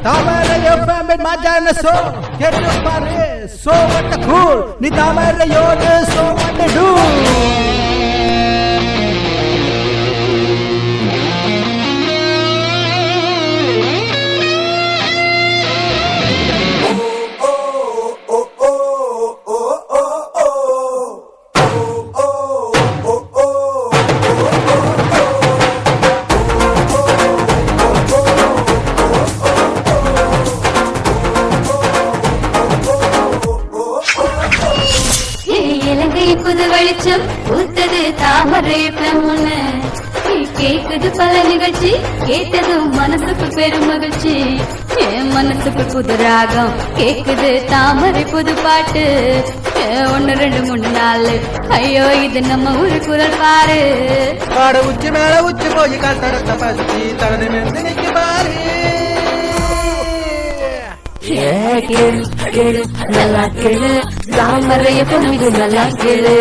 தாமரை FM மஜான so கேட்டு பாரு so what cool நீ தாமரையோடு சோ வாட் டு ஊத்தது தாமரை பெண்ணு கேக்குது பல நிகழ்ச்சி கேட்டதும் மனசுக்கு பெரும் மகிழ்ச்சி என் மனசுக்கு புது ராகம் கேக்குது தாமரை புது பாட்டு 1 2 3 4 ஐயோ இது நம்ம ஊரு குரல் பாரு பாட உச்சி மேல உச்சி போய் கால் தடத்த பசி தடனை நினைக்கு பாரு கேளு கேளு நல்லா கேளு தாமரைய பொண்ணு நல்லா கேளு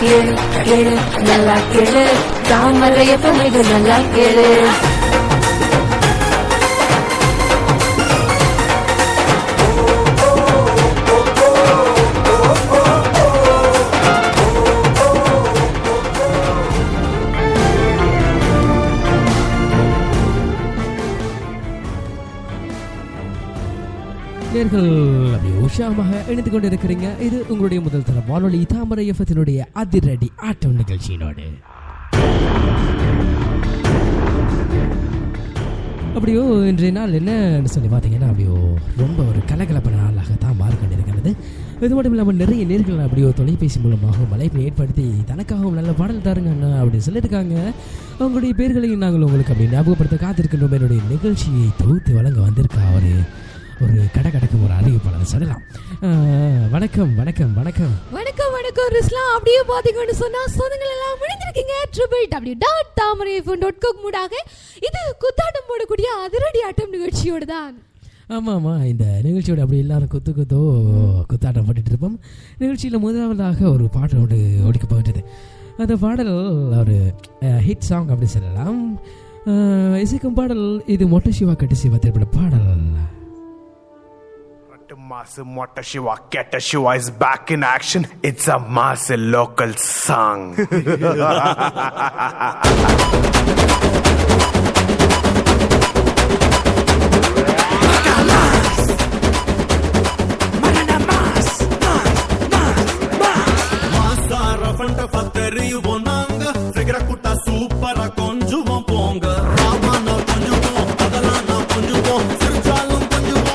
கேளு கேளு நல்லா கேளு தாமரைய பொண்ணு நல்லா கேளு அப்படி உஷாமாக இணைந்து கொண்டிருக்கிறீங்க. இது உங்களுடைய முதல் தர வானொலி தாமரை எஃப்எத்தினுடைய அதிரடி ஆட்டம் நிகழ்ச்சியினோடு. அப்படியோ இன்றைய நாள் என்னன்னு சொல்லி பார்த்தீங்கன்னா அப்படியோ ரொம்ப ஒரு கலகலப்பான நாளாக தான் மாறிக்கொண்டிருக்கிறது. இது மட்டும் இல்லாமல் நிறைய நேர்கள் அப்படியோ தொலைபேசி மூலமாக அழைப்பை ஏற்படுத்தி தனக்காகவும் நல்ல பாடல் தாருங்கண்ணா அப்படின்னு சொல்லியிருக்காங்க. அவங்களுடைய பேர்களையும் நாங்கள் உங்களுக்கு அப்படி ஞாபகப்படுத்த காத்திருக்கின்றோம். என்னுடைய நிகழ்ச்சியை தொகுத்து வழங்க வந்திருக்கா ஒரு கடக்கும் ஒரு அறிவிப்பாளர் சொல்லலாம். வணக்கம் வணக்கம் வணக்கம் வணக்கம் வணக்கம் ரிஸ்லாம். அப்படியே பாத்தீங்கன்னு சொன்னா சொந்தங்கள் எல்லாம் முடிஞ்சிருக்கீங்க. www.tamarayfm.com மூடாக இது குத்தாட்டம் போடக்கூடிய அதிரடி ஆட்டம் நிகழ்ச்சியோடு தான். ஆமாம், இந்த நிகழ்ச்சியோட அப்படி எல்லாரும் குத்தாட்டம் போட்டுட்டு இருப்போம். நிகழ்ச்சியில் முதலாவதாக ஒரு பாட்டோடு ஒடிக்க போகின்றது. அந்த பாடல் ஒரு ஹிட் சாங் அப்படி சொல்லலாம். இசைக்கும் பாடல் இது மொட்டை சிவா கட்டு சிவா திரைப்பட பாடல். Mass Motta Shiva Ketta Shiva is back in action. It's a mass local song. Masara fanta fatteri bonanga Segra kutta super konjuva ponga Ravana konjuva adalana konjuva sirjalum konjuva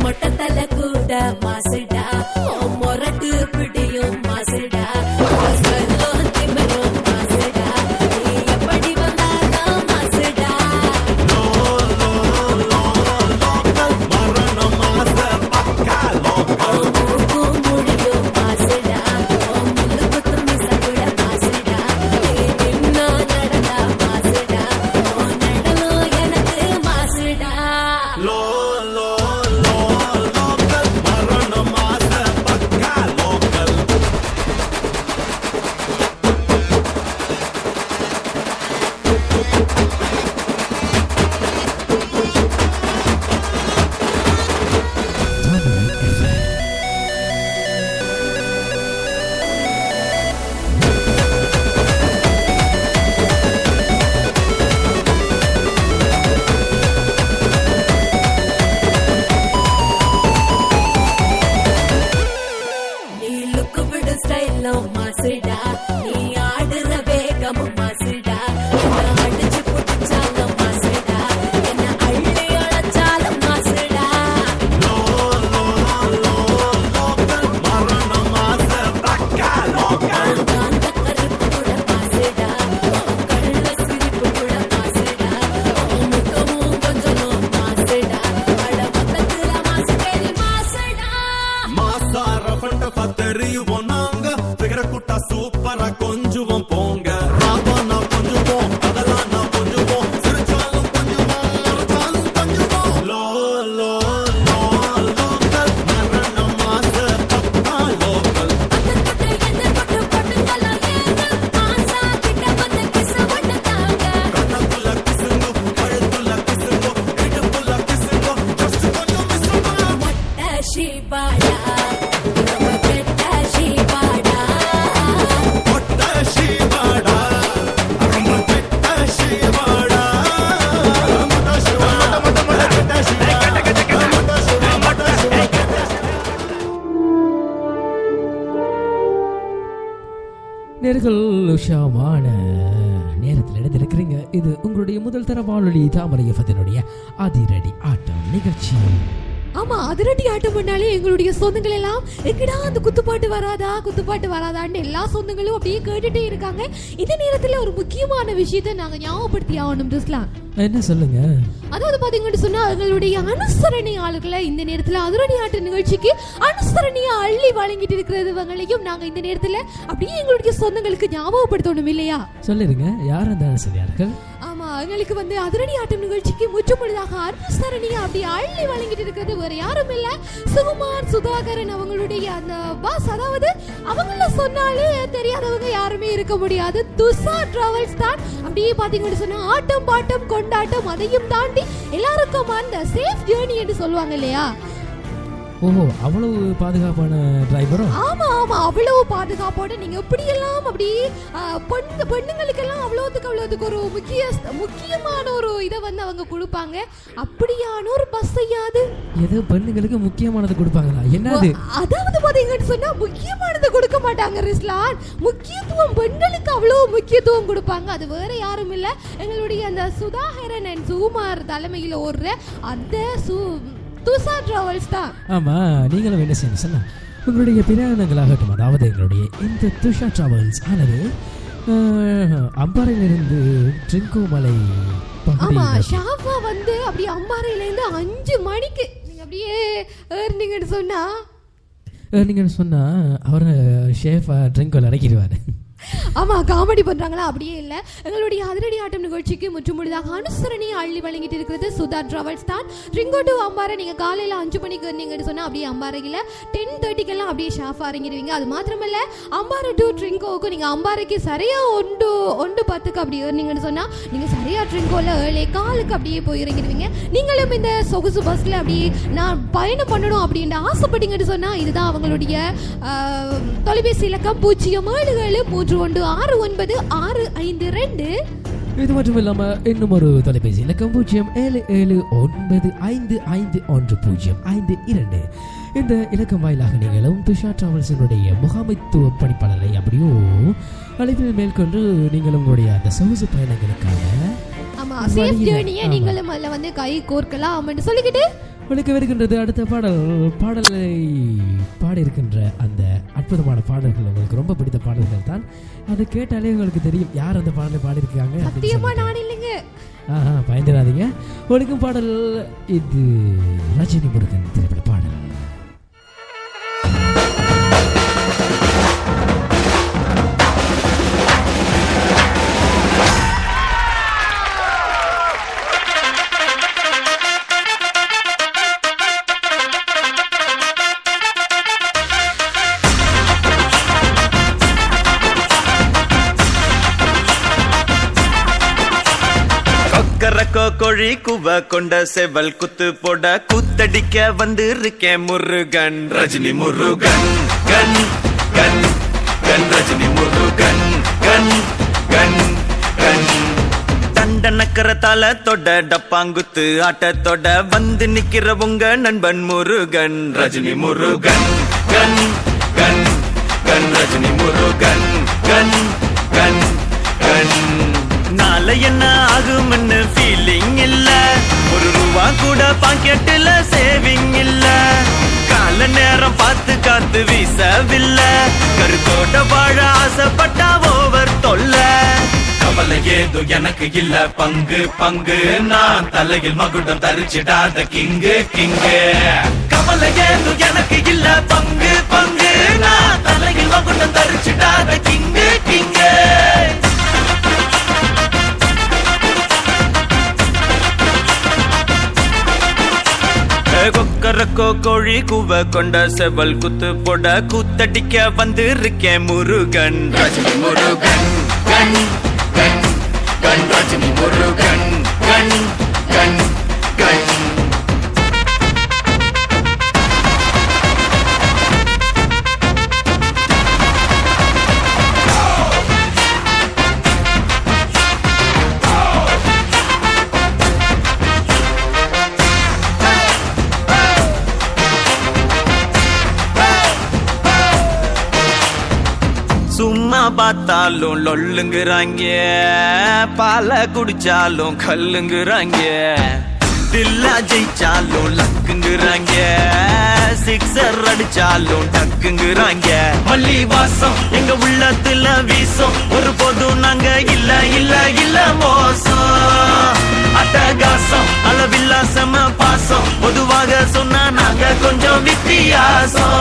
மொட்டத்தல கூட மாசுடா மொரட்டு பிடியும் மாசுடா திமரும் மாசுடா எப்படி வந்தாலும் மாசுடா முடியும் மாசுடா முள்ளு குத்து மிசகுட மாசுடா என்ன நடந்தா மாசுடா நேர்கள் உஷாமான நேரத்தில் எடுத்திருக்கிறீங்க. இது உங்களுடைய முதல் தர வானொலி தாமரை எஃப்எம்னுடைய அதிரடி ஆட்டம் நிகழ்ச்சி. ஆமா, அதிரடி ஆட்டம் பண்ணாலே எங்களுடைய சொந்தங்கள் எல்லாம் எங்கடா அந்த குத்துப்பாட்டு வராதான்னு எல்லா சொந்தங்களும் அப்படியே கேட்டுட்டே இருக்காங்க. இந்த நேரத்துல ஒரு முக்கியமான விஷயத்தை நாங்க ஞாபகப்படுத்தி ஆகணும் ருஸ்லான். என்ன சொல்லுங்க? அதாவது பாத்தீங்கன்னு சொன்னா எங்களுடைய அனுசரணையாளர்களை இந்த நேரத்துல அதிரடி ஆட்ட நிகழ்ச்சிக்கு அனுசரணையா அள்ளி வழங்கிட்டு இருக்கிறவங்களையும் நாங்க இந்த நேரத்துல அப்படியே எங்களுடைய சொந்தங்களுக்கு ஞாபகப்படுத்தணும் இல்லையா? சொல்லிருங்க, யார் அந்த அனுசரணையாளர்கள்? ஆமா, எங்களுக்கு வந்து அதிரடி ஆட்டம் நிகழ்ச்சிக்கு முற்றுமுழுதாக அனுசரணையா அப்படி அள்ளி வழங்கிட்டு இருக்கிறது வேற யாரும் இல்ல, சுகுமார் சுதாகரன் அவங்களுடைய அந்த பாஸ். அதாவது அவங்கள சொன்னாலே தெரியாதவங்க யாருமே இருக்க முடியாது. துஷா டிராவல்ஸ் தான். அப்படியே பாத்தீங்கன்னு சொன்னா ஆட்டம் பாட்டம் கொண்டாட்டம் அதையும் தாண்டி எல்லாருக்கும் அந்த சேஃப் ஜேர்னி என்று சொல்லுவாங்க இல்லையா? ஓஹோ, அவ்வளவு பாதுகாப்பான டிரைவரோ? ஆமா ஆமா, அவ்வளவு பாதுகாப்போட நீங்க எப்படியெல்லாம் அப்படி பெண்ணுங்களுக்கெல்லாம் அவ்வளவுக்கு ஒரு முக்கியமான ஒரு இதை வந்து அவங்க கொடுப்பாங்க. அப்படியான ஒரு பஸ் செய்யாது ஏதோ பெண்ணுங்களுக்கு முக்கியமானது கொடுப்பாங்களா? என்னது? அதாவது பாத்தீங்கன்னு சொன்னா முக்கியமானது கொடுக்க மாட்டாங்க ரிஸ்லான். முக்கியத்துவம் பெண்களுக்கு அவ்வளவு முக்கியத்துவம் கொடுப்பாங்க. அது வேற யாரும் இல்ல, எங்களுடைய அந்த சுதாகரன் அண்ட் சுகுமார் தலைமையில ஓடுற அந்த துஷா டிராவல்ஸ் தான். ஆமா, நீங்களும் என்ன செய்யணும் சொன்னா உங்களுடைய பிரயாணங்களாகட்டும், அதாவது எங்களுடைய இந்த துஷா டிராவல்ஸ் ஆனது அம்பாறையிலிருந்து ட்ரிங்கோமலை ஆமா ஷாஃபா வந்து அப்படி அம்பாறையில இருந்து 5 மணிக்கு நீங்க அப்படியே ஏறினீங்கன்னு சொன்னா அவரை ஷேஃபா ட்ரிங்கோல இறக்கிடுவாரு. ஆமா, காமெடி பண்றாங்களா? அப்படியே இல்ல, எங்களுடைய அதிரடி ஆட்டம் நிகழ்ச்சிக்கு முற்றுமுழுதாக அனுசரணையை அள்ளி வழங்கிட்டு இருக்கிறது சுதா டிராவல்ஸ் தான். ட்ரிங்கோ டு அம்பாறை நீங்க காலையில 5 மணிக்கு இருந்தீங்கன்னு சொன்னா அப்படியே அம்பாறையில 10:30 அப்படியே ஷாஃபா இறங்கிடுவீங்க. அது மாத்திரமல்ல, அம்பாறை டு ட்ரிங்கோவுக்கு நீங்க அம்பாறைக்கு சரியா 1:10 அப்படி ஏறினீங்கன்னு சொன்னா நீங்க சரியா ட்ரிங்கோல 7:15 அப்படியே போய் இறங்கிடுவீங்க. நீங்களும் இந்த சொகுசு பஸ்ல அப்படியே நான் பயணம் பண்ணணும் அப்படின்னு ஆசைப்பட்டீங்கன்னு சொன்னா இதுதான் அவங்களுடைய தொலைபேசி இலக்கம் 0773 3169 இது மட்டும் இல்லாம இன்னும் ஒரு தொலைபேசி இலக்கம் 0779551052. இந்த இலக்கம் வாயிலாக நீங்களும் துஷா டிராவல்ஸினுடைய முகாமைத்துவ பணிப்பாளரை அப்படியோ அழைப்பில் மேற்கொண்டு நீங்களும் உங்களுடைய அந்த சொகுசு பயணங்களுக்காக நீங்களும் அதுல வந்து கை கோர்க்கலாம் அப்படின்னு சொல்லிக்கிட்டு ஒழிக்க வருகின்றது அடுத்த பாடலை பாடியிருக்கின்ற அந்த அற்புதமான பாடல்கள் உங்களுக்கு ரொம்ப பிடித்த பாடல்கள் தான். அதை கேட்டாலே உங்களுக்கு தெரியும் யார் அந்த பாடலை பாடியிருக்காங்க. சத்தியமா நான் இல்லைங்க. பயந்துடாதீங்க. ஒழிக்கும் பாடல் இது ரஜினி முருகன் திரைப்பட பாடல். கோழி குவ கொண்ட செவல் குத்து போட கூத்தடிக்க வந்து இருக்கேன் முருகன் ரஜினி முருகன் கண் கண் கண் ரஜினி முருகன் கண் கண் கண் தண்டனக்கரத்தால தொட டப்பாங்குத்து ஆட்டத்தோட வந்து நிக்கிற உங்க நண்பன் முருகன் ரஜினி முருகன் கண் கண் கண் ரஜினி முருகன் கண் கண் கண் நாளை என்ன ஆகும்னு ஃபீலிங் இல்ல, ₹1 கூட பாக்கெட்டுல சேவிங் இல்ல, கால நேரம் பார்த்து காத்து வீசவில்ல, கருத்தோட வாழ ஆசைப்பட்டா ஓவர் தொல்ல, கவலை ஏதோ எனக்கு இல்ல பங்கு பங்கு, நான் தலையில் மகுடம் தரிச்சிடாத கிங்கு கிங்கு, கவலை ஏதோ எனக்கு இல்ல பங்கு பங்கு, நான் தலையில் மகுடம் தரிச்சிடாத கிங்கு கிங்கு. கொக்கரக்கோ கோழி கூவ கொண்ட செவல் குத்து போட கூத்தடிக்க வந்து இருக்கேன் முருகன் ரஜினி முருகன் கண் கண் கண் ரஜினி முருகன் கண் கண் கண். சும்மா பார்த்தாலும் லொல்லுங்கிறாங்க, பாலை குடிச்சாலும் கல்லுங்கிறாங்க, தில்லா ஜெயிச்சாலும் லக்குங்கிறாங்க, சிக்ஸர் அடிச்சாலும் டக்குங்கிறாங்க. மல்லி வாசம் எங்க உள்ளத்துல வீசும், ஒரு போதும் நாங்க இல்ல இல்ல இல்ல மோசம். அட்டகாசம் அளவில்லாசம பாசம், பொதுவாக சொன்னா நாங்க கொஞ்சம் வித்தியாசம்.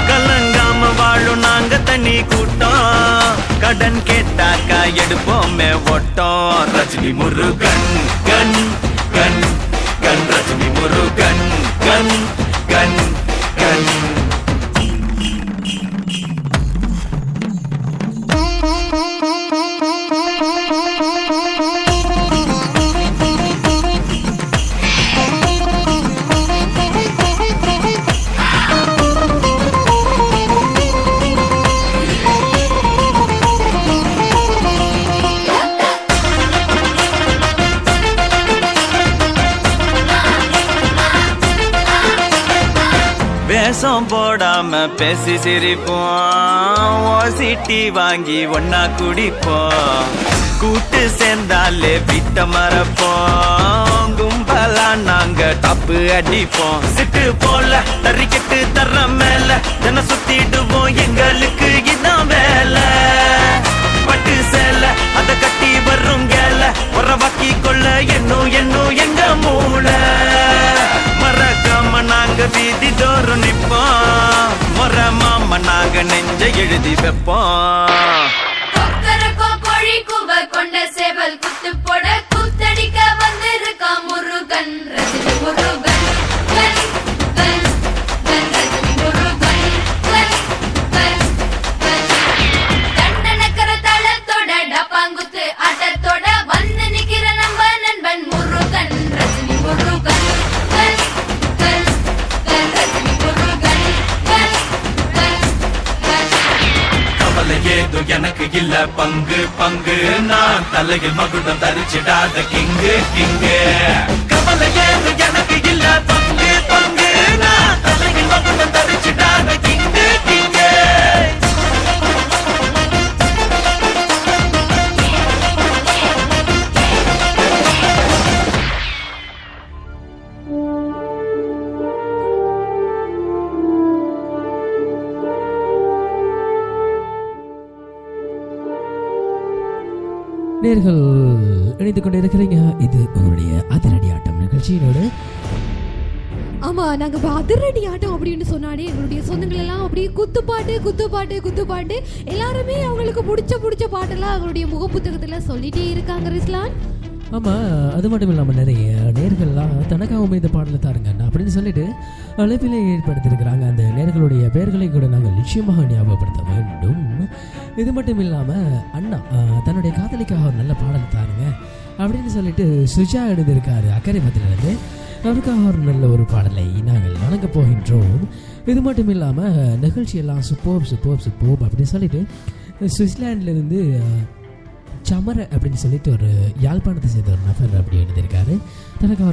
கலங்காம வாழும் நாங்க தண்ணி கூட்டம், கடன் கேட்டாக்கா எடுப்போமே ஓட்டம். ரஜினி முருகன் கண் கண் கண், ரஜினி முருகன் கண் கண் கண். வேஷம் போடாம பேசி சிரிப்போம், ஓசிட்டி வாங்கி ஒன்னா குடிப்போம், கூட்டு சேர்ந்தாலே விட்ட மறப்போம், கும்பலா நாங்க தப்பு அடிப்போம். சிட்டு போல தறிக்கிட்டு தர்ற மேல தின சுத்திடுவோம், எங்களுக்கு இதான் வேலை. பட்டு சேல அத கட்டி வரும் கேல, உறவாக்கி கொள்ள என்னும் என்னும் எங்க மூளை. மறக்காம நாங்க வீதி தோறும் நிப்போம், மொரமாம நாங்க நெஞ்ச எழுதி வைப்போம். கோழி கூவ கொண்ட சேவல் குத்து போட கூத்தடிக்க வந்திருக்கா முருகன். ரஜினி முருகன் கண் கண் கண், ரஜினி முருகன் கண் கண் கண். தண்டனக்கர தளத்தோட டப்பாங்குத்து ஆட்டத்தோட வந்து நிக்கிற நம்ம நண்பன் முருகன். ரஜினி முருகன் கண் கண் கண், ரஜினி முருகன் கண் கண் கண். கவலை ஏதோ எனக்கு இல்ல பங்கு பங்கு, நான் தலையில் மகுடம் தரிச்சிடாத கிங்கு கிங்கு. கவலை ஏதோ எனக்கு இல்ல பங்கு பங்கு, நான் தலையில் மகுடம் தரிச்சிடாத கிங்கு கிங்கு. நேர்கள் இணைந்து கொண்டு இருக்கிறீங்க, இது உங்களுடைய அதிரடி ஆட்டம் நிகழ்ச்சியோடு. ஆமா, நாங்க இப்ப அதிரடி ஆட்டம் அப்படின்னு சொன்னாலே எங்களுடைய சொந்தங்கள் எல்லாம் அப்படியே குத்துப்பாட்டு குத்துப்பாட்டு குத்துப்பாட்டு, எல்லாருமே அவங்களுக்கு பிடிச்ச பாட்டெல்லாம் அவங்களுடைய முகப்புத்தகத்துல சொல்லிட்டே இருக்காங்க ரிஸ்லான். ஆமாம், அது மட்டும் இல்லாமல் நிறைய நேர்கள்லாம் தனக்காகவும் இந்த பாடலை தாருங்க அப்படின்னு சொல்லிட்டு அழைப்பிலே ஏற்படுத்தியிருக்கிறாங்க. அந்த நேர்களுடைய பெயர்களை கூட நாங்கள் நிச்சயமாக ஞாபகப்படுத்த வேண்டும். இது மட்டும் இல்லாமல் அண்ணா தன்னுடைய காதலிக்காக ஒரு நல்ல பாடல் தாருங்க அப்படின்னு சொல்லிட்டு சுஜா எழுதியிருக்காரு அக்கரைபத்திலிருந்து. அவருக்காக ஒரு நல்ல ஒரு பாடலை நாங்கள் வழங்க போகின்றோம். இது மட்டும் இல்லாமல் நிகழ்ச்சியெல்லாம் சூப்பர் அப்படின்னு சொல்லிட்டு சுவிட்சர்லாண்டிலிருந்து சமர அப்படின்னு சொல்லிட்டு ஒரு யாழ்ப்பாணத்தை சேர்ந்த ஒரு நபர் அப்படி எழுதியிருக்காரு. தனக்கு